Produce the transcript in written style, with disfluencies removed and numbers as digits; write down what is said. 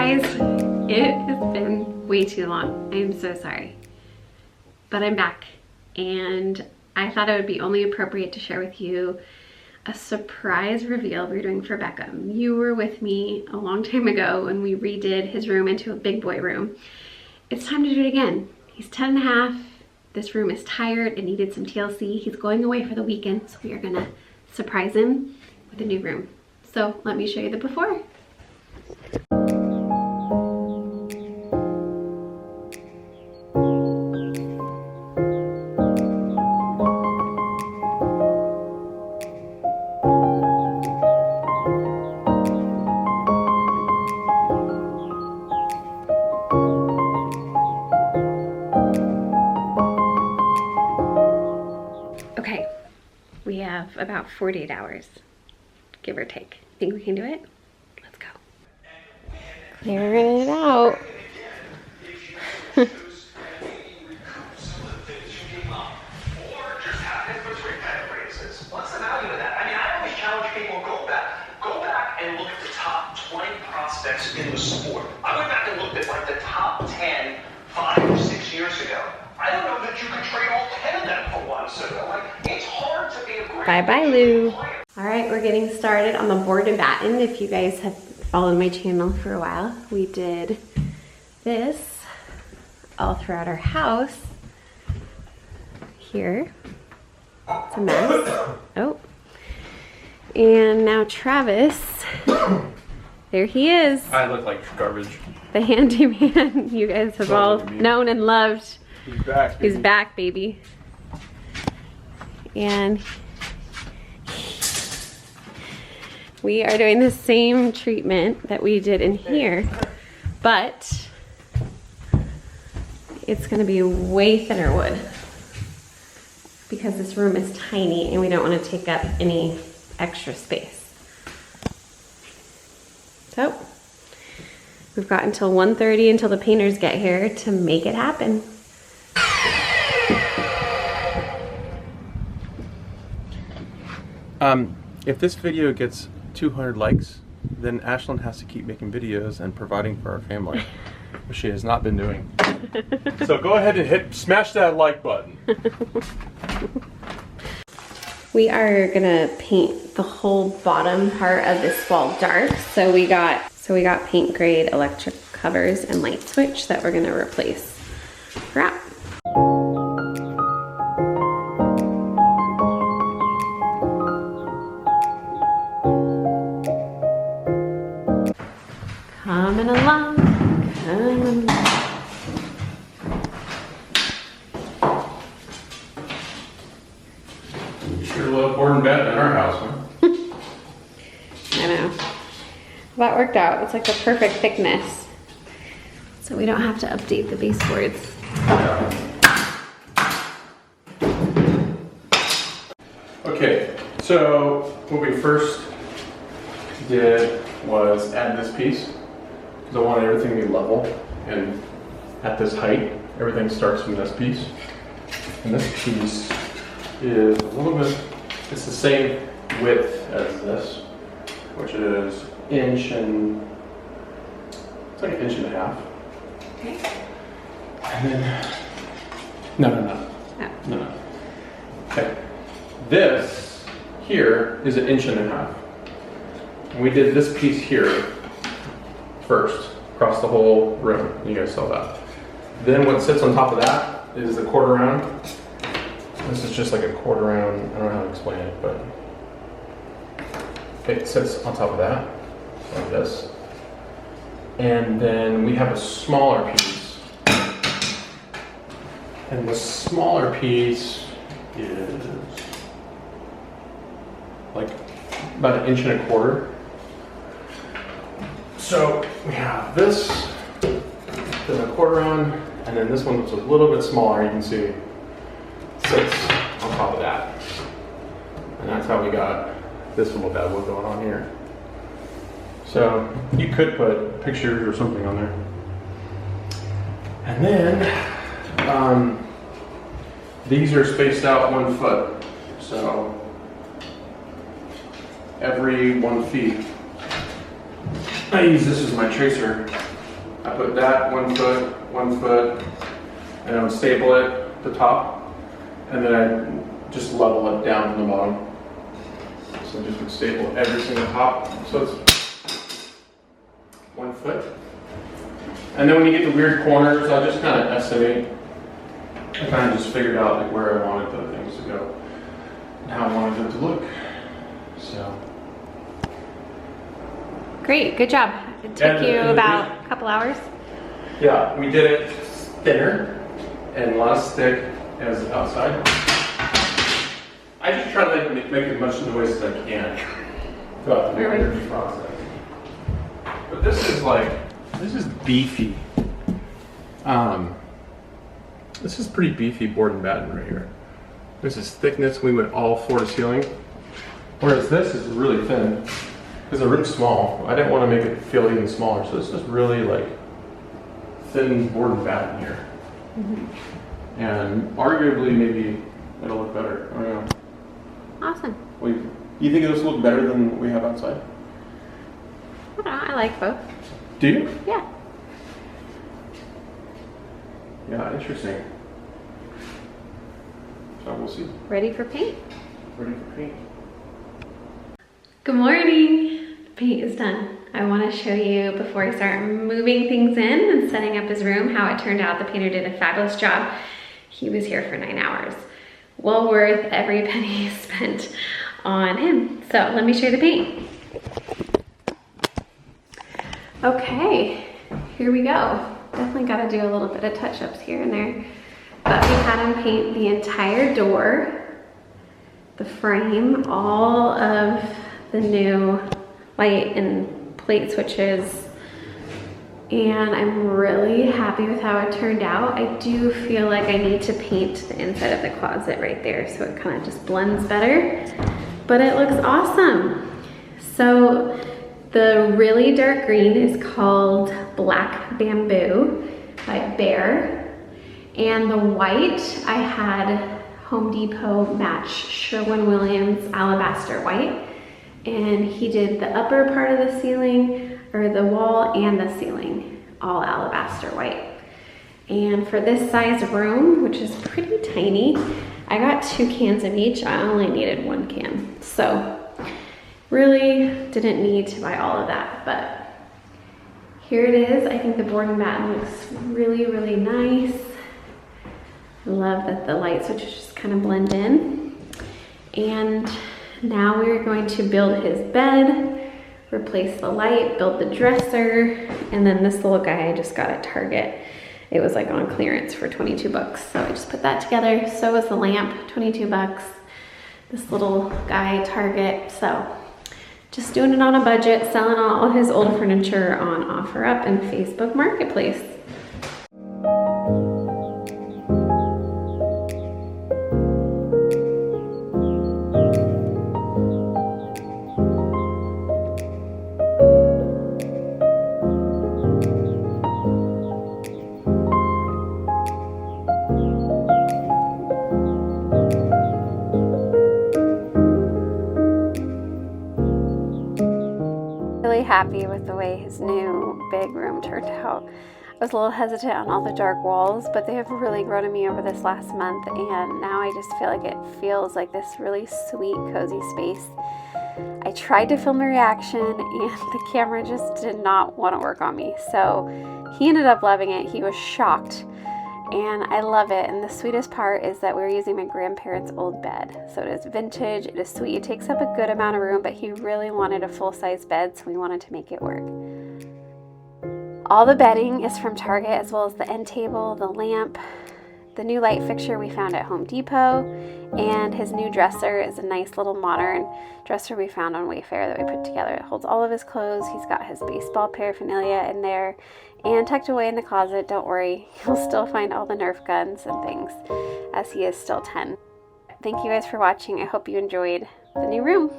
guys, it has been way too long. I am so sorry. But I'm back, and I thought it would be only appropriate to share with you a surprise reveal we're doing for Beckham. You were with me a long time ago when we redid his room into a big boy room. It's time to do it again. He's 10 and a half. This room is tired. It needed some TLC. He's going away for the weekend, so we are gonna surprise him with a new room. So let me show you the before. Okay, we have about 48 hours, give or take. Think we can do it? Let's go. Clearing it out. What's the value of that? I mean, I always challenge people, go back and look at the top 20 prospects in the sport. I went back and looked at like the top 10 5 or 6 years ago. I don't know that you could trade all 10 of them for one. So like, it's hard to be a great Bye-bye, Lou. All right, we're getting started on the board and batten. If you guys have followed my channel for a while, we did this all throughout our house. Here, it's a mess. Oh, and now Travis, there he is. I look like garbage. The handyman you guys have all known and loved. He's back, baby. He's back, baby. And we are doing the same treatment that we did in here, but it's gonna be way thinner wood because this room is tiny and we don't want to take up any extra space. So we've got until 1:30 until the painters get here to make it happen. If this video gets 200 likes, then Ashlyn has to keep making videos and providing for our family, which she has not been doing. So go ahead and smash that like button. We are gonna paint the whole bottom part of this wall dark. So we got paint grade electric covers and light switch that we're gonna replace. Wrap. Coming along, coming along. You sure love board and batten in our house, huh? I know. That worked out. It's like the perfect thickness. So we don't have to update the baseboards. Okay, so what we first did was add this piece because I wanted everything to be level, and at this height everything starts from this piece, and this piece is a little bit, it's the same width as this, which is it's like 1.5 inches. Okay. And then no. Okay, this here is 1.5 inches. We did this piece here first, across the whole room. You guys saw that. Then what sits on top of that is the quarter round. This is just like a quarter round, I don't know how to explain it, but it sits on top of that, like this. And then we have a smaller piece. And the smaller piece is like about 1.25 inches. So we have this, then a quarter round, and then this one that's a little bit smaller, you can see, sits on top of that. And that's how we got this little bad wood going on here. So you could put pictures or something on there. And then these are spaced out 1 foot. So every 1 feet. I use this as my tracer I put that 1 foot, and I would staple it at the top, and then I just level it down to the bottom. So I just would staple every single top. So it's 1 foot. And then when you get the weird corners, I just kind of estimate. I kind of just figured out like where I wanted the things to go and how I wanted it to look. So. Great, good job. It took you about a couple hours. Yeah, we did it thinner and less thick as outside. I just try to make as much noise as I can throughout the entire process. But this is beefy. This is pretty beefy board and batten right here. This is thickness. We went all floor to ceiling. Whereas this is really thin. Because the room's small. I didn't want to make it feel even smaller. So this is really like thin board and batten here. Mm-hmm. And arguably maybe it'll look better. I don't know. Awesome. Well, you think this will look better than we have outside? I don't know, I like both. Do you? Yeah. Yeah, interesting. So we'll see. Ready for paint? Ready for paint. Good morning. The paint is done. I want to show you before I start moving things in and setting up his room how it turned out. The painter did a fabulous job. He was here for 9 hours. Well worth every penny spent on him. So let me show you the paint. Okay, here we go. Definitely got to do a little bit of touch-ups here and there. But we had him paint the entire door, the frame, all of the new light and plate switches, and I'm really happy with how it turned out. I do feel like I need to paint the inside of the closet right there so it kind of just blends better, but it looks awesome. So the really dark green is called Black Bamboo by Behr, and the white I had Home Depot match Sherwin-Williams Alabaster white. And he did the upper part of the ceiling, or the wall and the ceiling, all alabaster white. And for this size room, which is pretty tiny, I got 2 cans of each. I only needed 1 can. So really didn't need to buy all of that, but here it is. I think the board and batten looks really, really nice. I love that the light switches just kind of blend in. And now we're going to build his bed, replace the light, build the dresser, and then this little guy I just got at Target. It was like on clearance for 22 bucks. So I just put that together. So was the lamp, 22 bucks. This little guy at Target. So just doing it on a budget, selling all his old furniture on OfferUp and Facebook Marketplace. Happy with the way his new big room turned out. I was a little hesitant on all the dark walls, but they have really grown on me over this last month, and now I just feel like it feels like this really sweet, cozy space. I tried to film a reaction and the camera just did not want to work on me, so he ended up loving it. He was shocked, and I love it. And the sweetest part is that we're using my grandparents' old bed. So it is vintage, it is sweet, it takes up a good amount of room, but he really wanted a full-size bed, so we wanted to make it work. All the bedding is from Target, as well as the end table, the lamp, the new light fixture we found at Home Depot, and his new dresser is a nice little modern dresser we found on Wayfair that we put together. It holds all of his clothes. He's got his baseball paraphernalia in there, and tucked away in the closet, don't worry, you'll still find all the Nerf guns and things, as he is still 10. Thank you guys for watching. I hope you enjoyed the new room.